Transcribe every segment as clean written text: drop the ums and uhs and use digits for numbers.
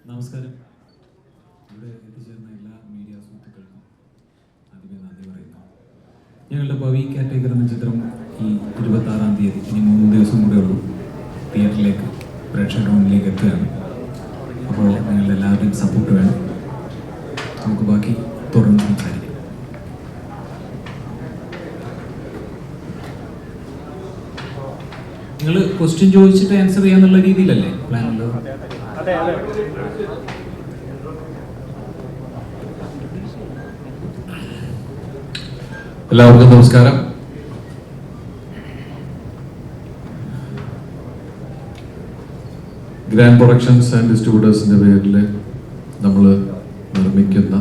നമസ്കാരം. ഇവിടെ എത്തിച്ചേർന്ന എല്ലാ മീഡിയ സുഹൃത്തുക്കൾക്കും ആദ്യമേ നന്ദി പറയുന്നു. ഞങ്ങളുടെ പവി കാറ്റഗറി എന്ന ചിത്രം ഈ 26-ാം തീയതി, ഇനി 3 ദിവസം കൂടെ ഉള്ളൂ, തിയേറ്ററിലേക്ക് പ്രേക്ഷകരുടെ മുന്നിലേക്ക് എത്തുകയാണ്. അപ്പോൾ നിങ്ങളുടെ എല്ലാവരുടെയും സപ്പോർട്ട് വേണം. നമുക്ക് ബാക്കി തുറന്ന് സംസാരിക്കാം. നിങ്ങൾ ക്വസ്റ്റ്യൻ ചോദിച്ചിട്ട് ആൻസർ ചെയ്യാന്നുള്ള രീതിയിലല്ലേ പ്ലാൻ ഉള്ളത്? എല്ലാവർക്കും നമസ്കാരം. ഗ്രാൻഡ് പ്രൊഡക്ഷൻസ് ആൻഡ് ഡിസ്ട്രിബ്യൂട്ടേഴ്സിന്റെ പേരിൽ നമ്മൾ നിർമ്മിക്കുന്ന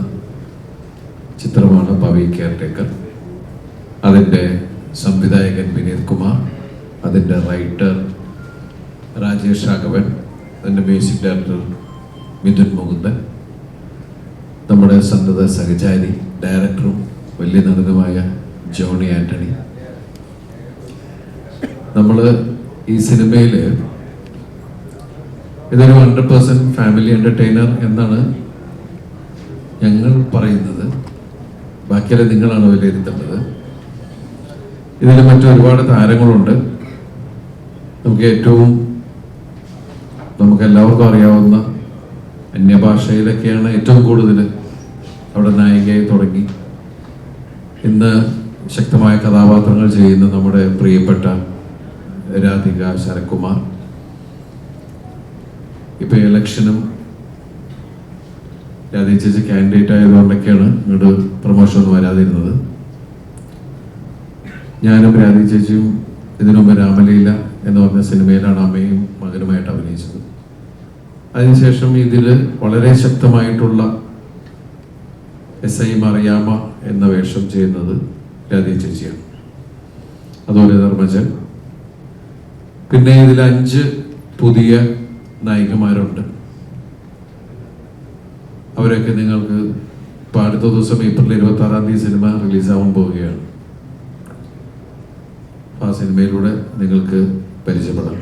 ചിത്രമാണ് പവി കെയർടേക്കർ. അതിൻ്റെ സംവിധായകൻ വിനീത് കുമാർ, അതിൻ്റെ റൈറ്റർ രാജേഷ് രാഘവൻ, അതിൻ്റെ മ്യൂസിക് ഡയറക്ടർ മിഥുൻ മുകുന്ദൻ, നമ്മുടെ സന്തത സഹചാരി ഡയറക്ടറും വലിയ നടനുമായ ജോണി ആന്റണി. നമ്മൾ ഈ സിനിമയിൽ ഇതൊരു 100% ഫാമിലി എൻ്റർടൈനർ എന്നാണ് ഞങ്ങൾ പറയുന്നത്. ബാക്കിയെല്ലാം നിങ്ങളാണ് വിലയിരുത്തേണ്ടത്. ഇതിൽ മറ്റൊരുപാട് താരങ്ങളുണ്ട്. നമുക്കെല്ലാവർക്കും അറിയാവുന്ന അന്യഭാഷയിലൊക്കെയാണ് ഏറ്റവും കൂടുതൽ അവിടെ നായികയായി തുടങ്ങി ഇന്ന് ശക്തമായ കഥാപാത്രങ്ങൾ ചെയ്യുന്ന നമ്മുടെ പ്രിയപ്പെട്ട രാധിക ശരത്കുമാർ. ഇപ്പൊ ഇലക്ഷനും രാധിക ചേച്ചി കാൻഡിഡേറ്റ് ആയതുകൊണ്ടൊക്കെയാണ് ഇങ്ങോട്ട് പ്രൊമോഷൻ ഒന്നും വരാതിരുന്നത്. ഞാനും രാധിക ചേച്ചിയും ഇതിനു മുമ്പ് രാമലീല എന്ന് പറഞ്ഞ സിനിമയിലാണ് അമ്മയും മകനുമായിട്ട് അഭിനയിച്ചത്. അതിനുശേഷം ഇതിൽ വളരെ ശക്തമായിട്ടുള്ള SI മറിയാമ്മ എന്ന വേഷം ചെയ്യുന്നത് രാധിക ചേച്ചിയാണ്. അതുപോലെ ധർമ്മജൻ. പിന്നെ ഇതിൽ 5 പുതിയ നായികമാരുണ്ട്. അവരൊക്കെ നിങ്ങൾക്ക് ഇപ്പം അടുത്ത ദിവസം ഏപ്രിൽ 26-ാം തീയതി സിനിമ റിലീസാവാൻ പോവുകയാണ്. ആ സിനിമയിലൂടെ നിങ്ങൾക്ക് പരിചയപ്പെടാം.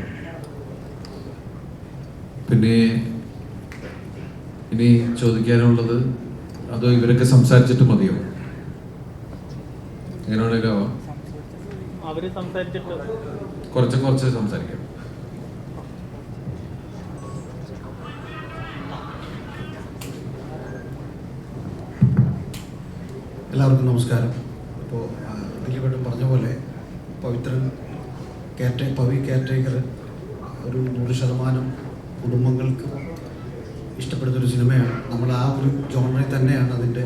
പിന്നെ ഇനി ചോദിക്കാനുള്ളത്, അതോ ഇവരൊക്കെ സംസാരിച്ചിട്ട് മതിയോ? എങ്ങനെയാണല്ലോ കുറച്ച് സംസാരിക്കാം. എല്ലാവർക്കും നമസ്കാരം. ഇപ്പോൾ ദിലീപേട്ടൻ പറഞ്ഞ പോലെ പവി കെയർടേക്കർ ഒരു 100% കുടുംബങ്ങൾക്ക് ഇഷ്ടപ്പെടുന്നൊരു സിനിമയാണ്. നമ്മൾ ആ ഒരു ജോണറിൽ തന്നെയാണ് അതിൻ്റെ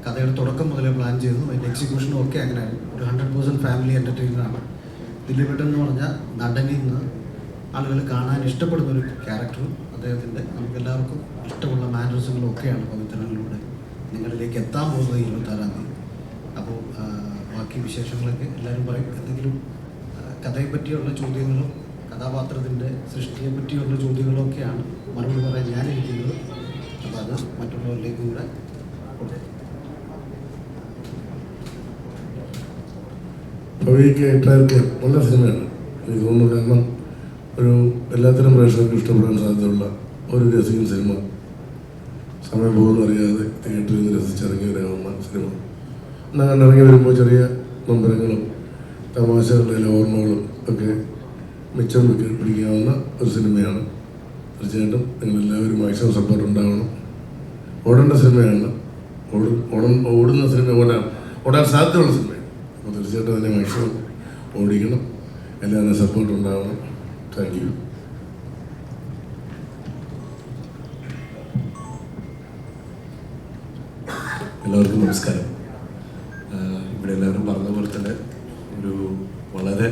കഥയുടെ തുടക്കം മുതലേ പ്ലാൻ ചെയ്തതും അതിൻ്റെ എക്സിക്യൂഷനും ഒക്കെ അങ്ങനെയാണ്. ഒരു 100% ഫാമിലി എൻ്റർടൈനറാണ്. ദിലീപേട്ടൻ എന്ന് പറഞ്ഞാൽ നടനിൽ നിന്ന് ആളുകൾ കാണാൻ ഇഷ്ടപ്പെടുന്നൊരു ക്യാരക്ടറും അദ്ദേഹത്തിൻ്റെ നമുക്കെല്ലാവർക്കും ഇഷ്ടമുള്ള മാനറിസങ്ങളും ഒക്കെയാണ് പവിത്രനിലൂടെ നിങ്ങളിലേക്ക് എത്താൻ പോകുന്നത് 26-ാം തീയതി. അപ്പോൾ ബാക്കി വിശേഷങ്ങളൊക്കെ എല്ലാവരും പറയും. എന്തെങ്കിലും കഥയെ പറ്റിയുള്ള ചോദ്യങ്ങളും കഥാപാത്രത്തിൻ്റെ സൃഷ്ടിയെ പറ്റിയുള്ള ചോദ്യങ്ങളും ഒക്കെയാണ് മറുപടി പറയാൻ ഞാനിരിക്കുന്നത്. അപ്പോൾ അത് മറ്റുള്ളവരിലേക്ക് കൂടെ കൊടുക്കും. പവി കെയർടേക്കർ നല്ല സിനിമയാണ് എനിക്ക് തോന്നുന്നു. കാരണം ഒരു എല്ലാത്തരം പ്രേക്ഷകർക്കും ഇഷ്ടപ്പെടാൻ സാധ്യതയുള്ള ഒരു രസികൻ സിനിമ. സമയം പോകുന്നറിയാതെ തിയേറ്ററിൽ നിന്ന് രസിച്ചിറങ്ങി വരാവുന്ന സിനിമ. എന്നാൽ കണ്ടിറങ്ങി വരുമ്പോൾ ചെറിയ നമ്പരങ്ങളും തമാശകളുടെ ഓർമ്മകളും ഒക്കെ മിച്ചം പിടിക്കാവുന്ന ഒരു സിനിമയാണ്. തീർച്ചയായിട്ടും നിങ്ങളെല്ലാവരും മാക്സിമം സപ്പോർട്ട് ഉണ്ടാവണം. ഓടേണ്ട സിനിമയാണ്. ഓടുന്ന സിനിമ ഓടാൻ സാധ്യതയുള്ള സിനിമയാണ്. അപ്പോൾ തീർച്ചയായിട്ടും അതിനെ മാക്സിമം ഓടിക്കണം. എല്ലാവരും സപ്പോർട്ട് ഉണ്ടാവണം. Thank you. എല്ലാവർക്കും നമസ്കാരം. ഇവിടെ എല്ലാവരും പറഞ്ഞ പോലെ തന്നെ ഒരു വളരെ